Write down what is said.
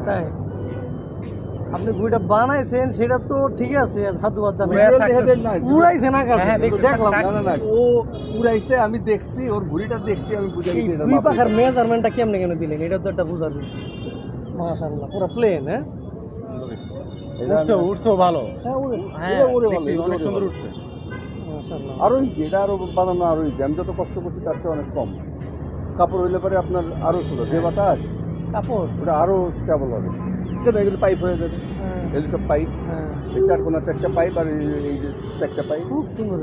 তাই আপনি ঘুড়িটা বানাইছেন সেটা তো ঠিক আছে, সাধুবাদ জানাই। উড়াইছে না কাছে দেখলাম, ও উড়াইছে, আমি দেখছি ওর ঘুড়িটা দেখছি, আমি বুঝে গেছি দুই পাখার মেজারমেন্টটা কেমনে কেন দিলেন এটা তো একটা বুঝার বিষয়। মাশাআল্লাহ পুরো প্লেন। হ্যাঁ উঠছো ভালো, অনেক সুন্দর উঠছে মাশাআল্লাহ। আরো এটা আরো বানানো আরো আমি যত কষ্ট করছি তার চেয়ে অনেক কম। কাপড় হইলে পরে আপনার আরো ছোট যে বাতাস কাপড় ওটা আরো স্টেবল হবে। কেন এগুলো পাইপ হয়ে যাবে, এগুলো সব পাইপ, এই চার কোনা চারটা পাইপ আর এই যে চারটা পাইপ, খুব সুন্দর।